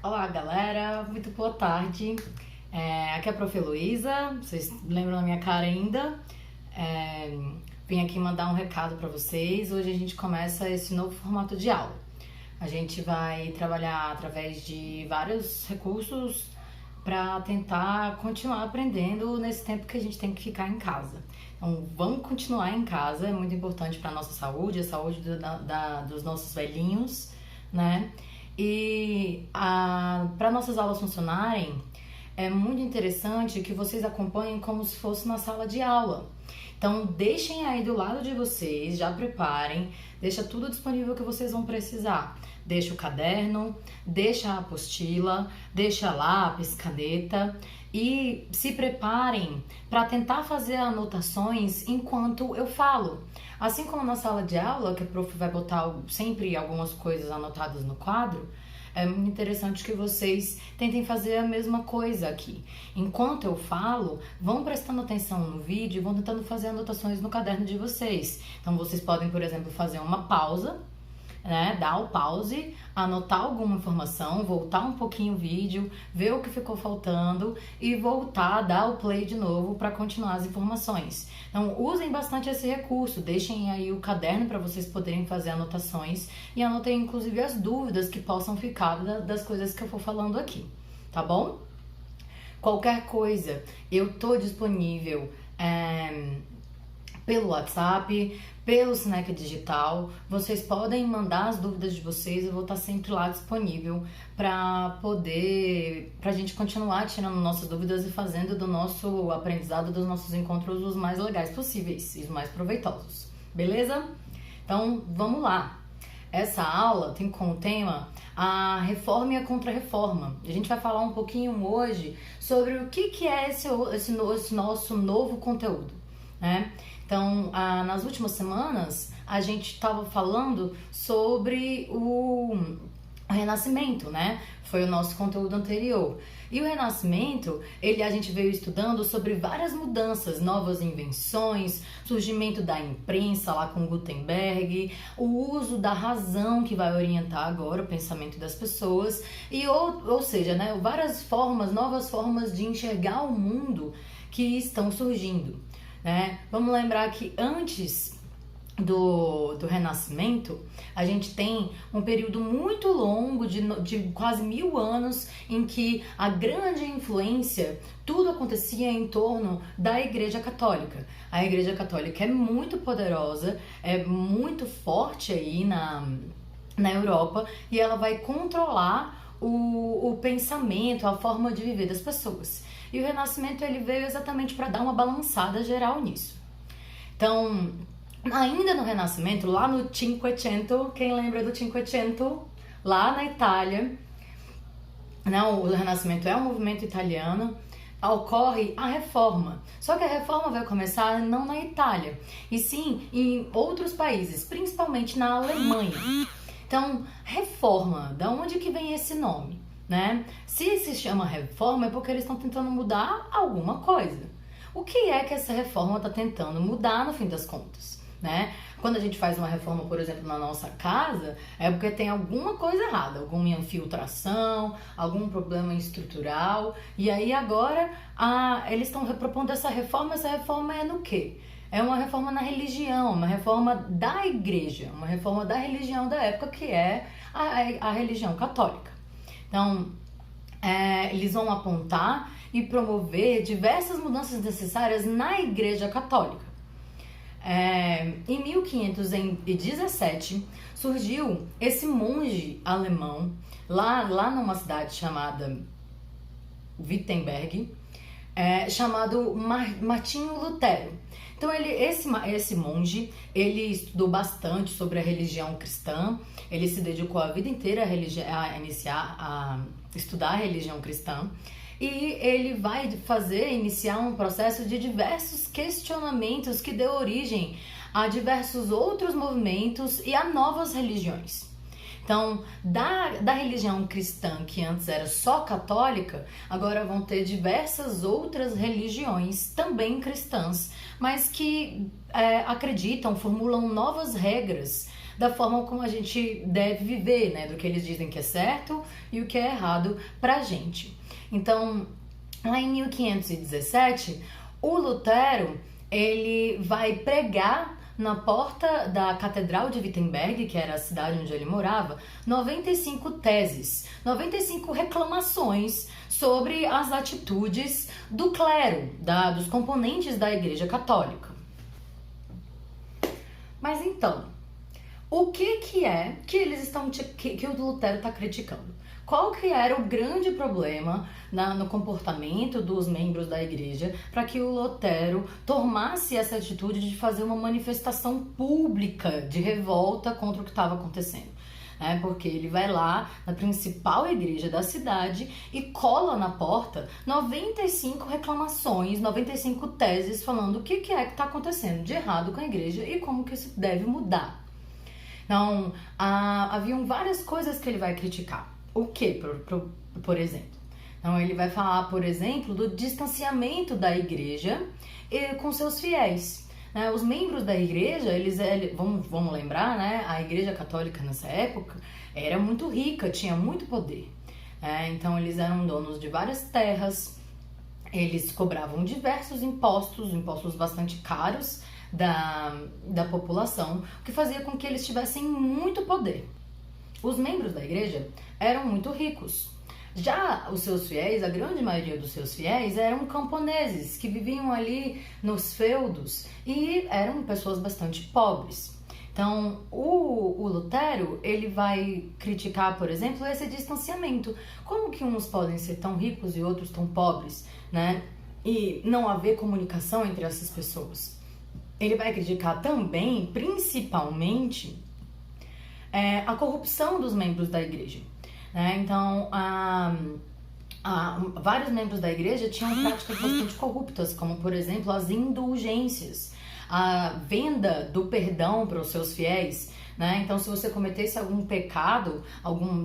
Olá, galera, muito boa tarde. Aqui é a Prof. Heloísa, vocês lembram da minha cara ainda? É, Vim aqui mandar um recado para vocês. Hoje a gente começa esse novo formato de aula. A gente vai trabalhar através de vários recursos para tentar continuar aprendendo nesse tempo que a gente tem que ficar em casa. Então, vamos continuar em casa, é muito importante para a nossa saúde, a saúde dos nossos velhinhos, né? E para nossas aulas funcionarem, é muito interessante que vocês acompanhem como se fosse na sala de aula. Então, deixem aí do lado de vocês, já preparem, deixa tudo disponível que vocês vão precisar. Deixa o caderno, deixa a apostila, deixa lápis, caneta e se preparem para tentar fazer anotações enquanto eu falo. Assim como na sala de aula, que a prof vai botar sempre algumas coisas anotadas no quadro, é muito interessante que vocês tentem fazer a mesma coisa aqui. Enquanto eu falo, vão prestando atenção no vídeo e vão tentando fazer anotações no caderno de vocês. Então, vocês podem, por exemplo, fazer uma pausa, né? Dar o pause, anotar alguma informação, voltar um pouquinho o vídeo, ver o que ficou faltando e voltar, dar o play de novo para continuar as informações. Então, usem bastante esse recurso, deixem aí o caderno para vocês poderem fazer anotações e anotem inclusive as dúvidas que possam ficar das coisas que eu for falando aqui, tá bom? Qualquer coisa, eu tô disponível pelo WhatsApp, pelo Snack Digital. Vocês podem mandar as dúvidas de vocês, eu vou estar sempre lá disponível pra gente continuar tirando nossas dúvidas e fazendo do nosso aprendizado, dos nossos encontros os mais legais possíveis e os mais proveitosos, beleza? Então, vamos lá. Essa aula tem como tema a reforma e a contra-reforma. A gente vai falar um pouquinho hoje sobre o que é esse nosso novo conteúdo, né? Então, nas últimas semanas, a gente estava falando sobre o Renascimento, né? Foi o nosso conteúdo anterior. E o Renascimento, a gente veio estudando sobre várias mudanças, novas invenções, surgimento da imprensa lá com Gutenberg, o uso da razão que vai orientar agora o pensamento das pessoas, ou seja, né, várias formas, novas formas de enxergar o mundo que estão surgindo, né? Vamos lembrar que antes do Renascimento, a gente tem um período muito longo de quase 1000 anos em que a grande influência, tudo acontecia em torno da Igreja Católica. A Igreja Católica é muito poderosa, é muito forte aí na Europa e ela vai controlar o pensamento, a forma de viver das pessoas. E o Renascimento ele veio exatamente para dar uma balançada geral nisso. Então, ainda no Renascimento, lá no Cinquecento, quem lembra do Cinquecento? Lá na Itália, não, o Renascimento é um movimento italiano, ocorre a Reforma. Só que a Reforma vai começar não na Itália, e sim em outros países, principalmente na Alemanha. Então, Reforma, da onde que vem esse nome, né? Se chama Reforma é porque eles estão tentando mudar alguma coisa. O que é que essa reforma está tentando mudar no fim das contas, né? Quando a gente faz uma reforma, por exemplo, na nossa casa, é porque tem alguma coisa errada, alguma infiltração, algum problema estrutural. E aí agora eles estão propondo essa reforma é no quê? É uma reforma na religião, uma reforma da igreja, uma reforma da religião da época, que é a religião católica. Então, eles vão apontar e promover diversas mudanças necessárias na Igreja Católica. Em 1517, surgiu esse monge alemão, lá numa cidade chamada Wittenberg, chamado Martinho Lutero. Então, esse monge, ele estudou bastante sobre a religião cristã, ele se dedicou a vida inteira a estudar a religião cristã, e ele vai iniciar um processo de diversos questionamentos que deu origem a diversos outros movimentos e a novas religiões. Então, da religião cristã, que antes era só católica, agora vão ter diversas outras religiões, também cristãs, mas que acreditam, formulam novas regras da forma como a gente deve viver, né? Do que eles dizem que é certo e o que é errado pra gente. Então, lá em 1517, o Lutero, ele vai pregar na porta da Catedral de Wittenberg, que era a cidade onde ele morava, 95 teses, 95 reclamações sobre as atitudes do clero, dos componentes da Igreja Católica. Mas então, o que é que eles estão que o Lutero está criticando? Qual que era o grande problema no comportamento dos membros da igreja para que o Lutero tomasse essa atitude de fazer uma manifestação pública de revolta contra o que estava acontecendo? Porque ele vai lá na principal igreja da cidade e cola na porta 95 reclamações, 95 teses falando o que é que está acontecendo de errado com a igreja e como que isso deve mudar. Então, haviam várias coisas que ele vai criticar. O que, por exemplo? Então, ele vai falar, por exemplo, do distanciamento da igreja com seus fiéis. Os membros da igreja, vamos lembrar, né? A igreja católica nessa época era muito rica, tinha muito poder. Então, eles eram donos de várias terras, eles cobravam diversos impostos bastante caros da população, o que fazia com que eles tivessem muito poder. Os membros da igreja eram muito ricos. Já os seus fiéis, a grande maioria dos seus fiéis, eram camponeses que viviam ali nos feudos e eram pessoas bastante pobres. Então, o Lutero, ele vai criticar, por exemplo, esse distanciamento. Como que uns podem ser tão ricos e outros tão pobres, né? E não haver comunicação entre essas pessoas. Ele vai criticar também, principalmente, a corrupção dos membros da igreja. Então, vários membros da igreja tinham práticas bastante corruptas, como, por exemplo, as indulgências, a venda do perdão para os seus fiéis. Então, se você cometesse algum pecado,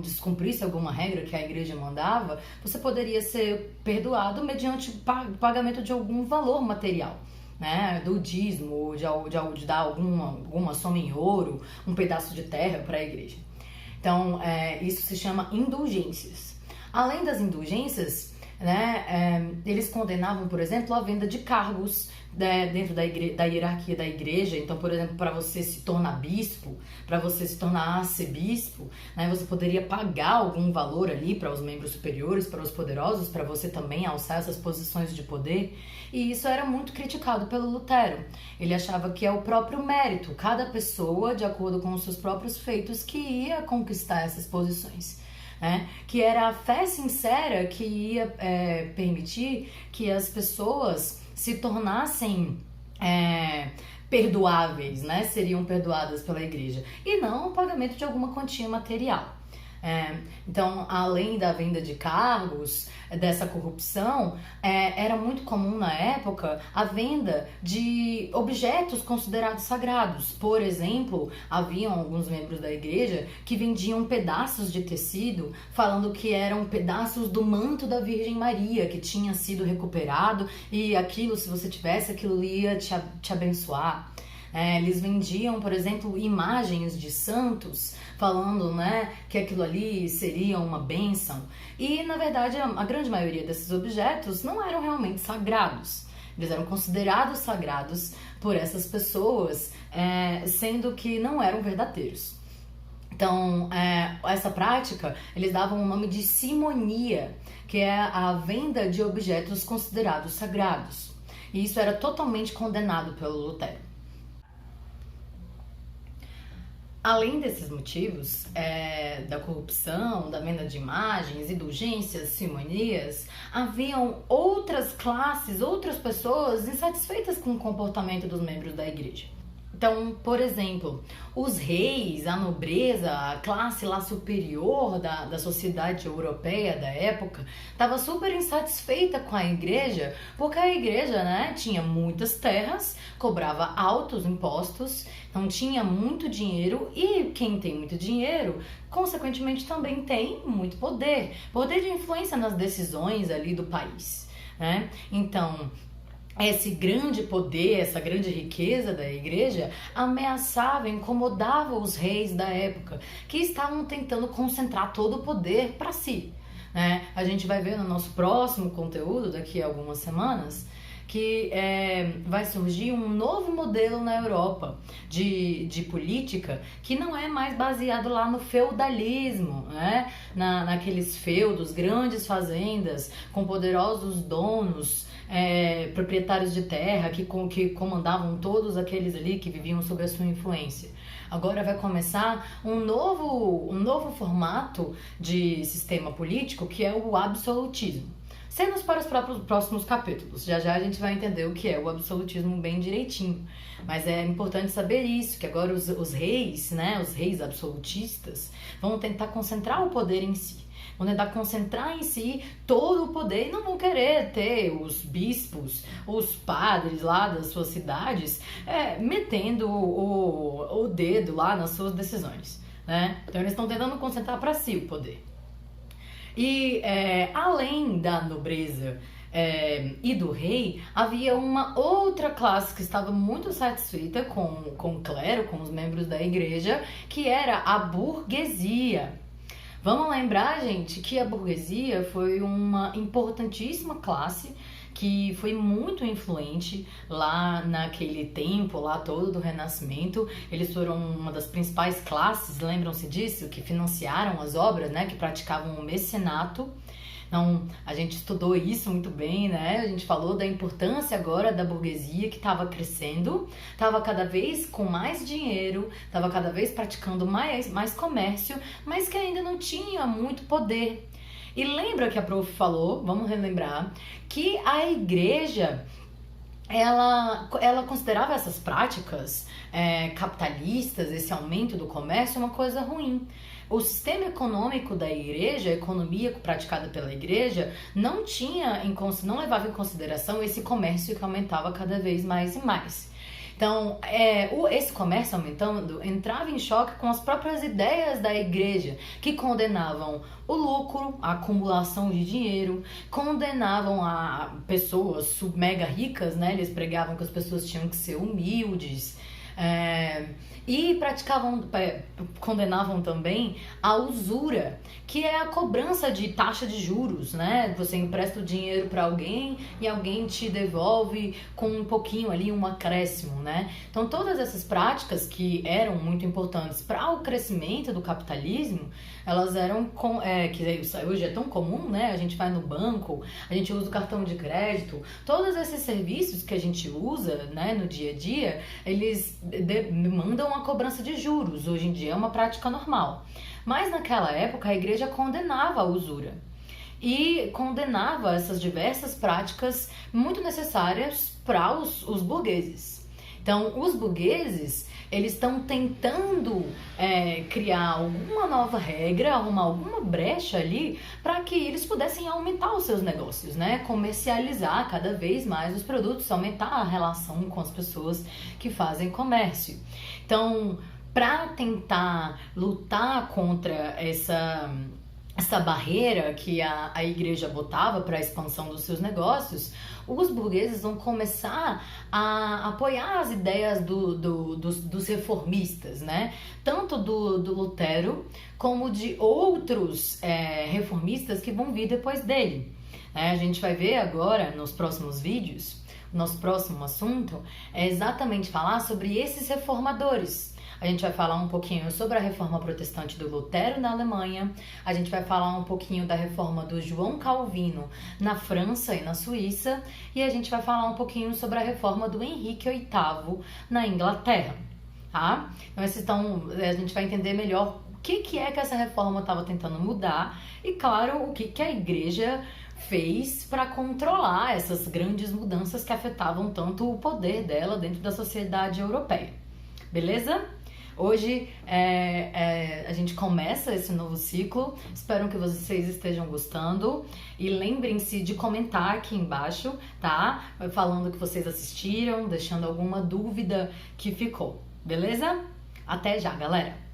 descumprisse alguma regra que a igreja mandava, você poderia ser perdoado mediante pagamento de algum valor material. Do dízimo, de dar alguma soma em ouro, um pedaço de terra para a igreja. Então, isso se chama indulgências. Além das indulgências, eles condenavam, por exemplo, a venda de cargos dentro da hierarquia da igreja. Então, por exemplo, para você se tornar bispo, para você se tornar arcebispo, você poderia pagar algum valor ali para os membros superiores, para os poderosos, para você também alçar essas posições de poder. E isso era muito criticado pelo Lutero. Ele achava que é o próprio mérito, cada pessoa, de acordo com os seus próprios feitos, que ia conquistar essas posições. Que era a fé sincera que ia permitir que as pessoas se tornassem perdoáveis, seriam perdoadas pela igreja, e não o pagamento de alguma quantia material. Então, além da venda de cargos, dessa corrupção, era muito comum na época a venda de objetos considerados sagrados. Por exemplo, haviam alguns membros da igreja que vendiam pedaços de tecido, falando que eram pedaços do manto da Virgem Maria, que tinha sido recuperado, e aquilo, se você tivesse, aquilo ia te abençoar. Eles vendiam, por exemplo, imagens de santos, falando que aquilo ali seria uma bênção. E, na verdade, a grande maioria desses objetos não eram realmente sagrados. Eles eram considerados sagrados por essas pessoas, sendo que não eram verdadeiros. Então, essa prática, eles davam o nome de simonia, que é a venda de objetos considerados sagrados. E isso era totalmente condenado pelo Lutero. Além desses motivos, da corrupção, da venda de imagens, indulgências, simonias, haviam outras classes, outras pessoas insatisfeitas com o comportamento dos membros da igreja. Então, por exemplo, os reis, a nobreza, a classe lá superior da sociedade europeia da época, estava super insatisfeita com a igreja, porque a igreja, tinha muitas terras, cobrava altos impostos, não tinha muito dinheiro, e quem tem muito dinheiro, consequentemente, também tem muito poder de influência nas decisões ali do país. Então, esse grande poder, essa grande riqueza da igreja ameaçava, incomodava os reis da época, que estavam tentando concentrar todo o poder para si, né? A gente vai ver no nosso próximo conteúdo, daqui a algumas semanas, que vai surgir um novo modelo na Europa de política que não é mais baseado lá no feudalismo, né? Naqueles feudos, grandes fazendas com poderosos donos, proprietários de terra que comandavam todos aqueles ali que viviam sob a sua influência. Agora vai começar um novo formato de sistema político, que é o absolutismo. Cenas para os próximos capítulos. Já já a gente vai entender o que é o absolutismo bem direitinho. Mas é importante saber isso, que agora os reis, né, os reis absolutistas, vão tentar concentrar o poder em si. Vão tentar concentrar em si todo o poder e não vão querer ter os bispos, os padres lá das suas cidades metendo o dedo lá nas suas decisões, né? Então eles estão tentando concentrar para si o poder. E além da nobreza e do rei, havia uma outra classe que estava muito satisfeita com o clero, com os membros da igreja, que era a burguesia. Vamos lembrar, gente, que a burguesia foi uma importantíssima classe que foi muito influente lá naquele tempo, lá todo do Renascimento. Eles foram uma das principais classes, lembram-se disso? Que financiaram as obras, né? Que praticavam o mecenato. Então, a gente estudou isso muito bem, né? A gente falou da importância agora da burguesia que estava crescendo, estava cada vez com mais dinheiro, estava cada vez praticando mais comércio, mas que ainda não tinha muito poder. E lembra que a prof falou, vamos relembrar, que a igreja, ela considerava essas práticas capitalistas, esse aumento do comércio, uma coisa ruim. O sistema econômico da igreja, a economia praticada pela igreja, não levava em consideração esse comércio que aumentava cada vez mais e mais. Então, esse comércio aumentando entrava em choque com as próprias ideias da igreja, que condenavam o lucro, a acumulação de dinheiro, condenavam a pessoas mega ricas, né? Eles pregavam que as pessoas tinham que ser humildes, e condenavam também a usura, que é a cobrança de taxa de juros, né? Você empresta o dinheiro para alguém e alguém te devolve com um pouquinho ali, um acréscimo, né? Então todas essas práticas que eram muito importantes para o crescimento do capitalismo, elas eram, que hoje é tão comum, né? A gente vai no banco, a gente usa o cartão de crédito, todos esses serviços que a gente usa, né, no dia a dia, eles mandam a cobrança de juros. Hoje em dia é uma prática normal. Mas naquela época a igreja condenava a usura e condenava essas diversas práticas muito necessárias para os burgueses. Então, os burgueses, eles estão tentando criar alguma nova regra, arrumar alguma brecha ali para que eles pudessem aumentar os seus negócios, né? Comercializar cada vez mais os produtos, aumentar a relação com as pessoas que fazem comércio. Então, para tentar lutar contra essa barreira que a igreja botava para a expansão dos seus negócios, os burgueses vão começar a apoiar as ideias dos reformistas, né? Tanto do Lutero como de outros reformistas que vão vir depois dele. A gente vai ver agora nos próximos vídeos, nosso próximo assunto é exatamente falar sobre esses reformadores. A gente vai falar um pouquinho sobre a reforma protestante do Lutero na Alemanha, a gente vai falar um pouquinho da reforma do João Calvino na França e na Suíça, e a gente vai falar um pouquinho sobre a reforma do Henrique VIII na Inglaterra, tá? Então a gente vai entender melhor o que é que essa reforma estava tentando mudar e, claro, o que a igreja fez para controlar essas grandes mudanças que afetavam tanto o poder dela dentro da sociedade europeia. Beleza? Hoje a gente começa esse novo ciclo, espero que vocês estejam gostando e lembrem-se de comentar aqui embaixo, tá? Falando que vocês assistiram, deixando alguma dúvida que ficou, beleza? Até já, galera!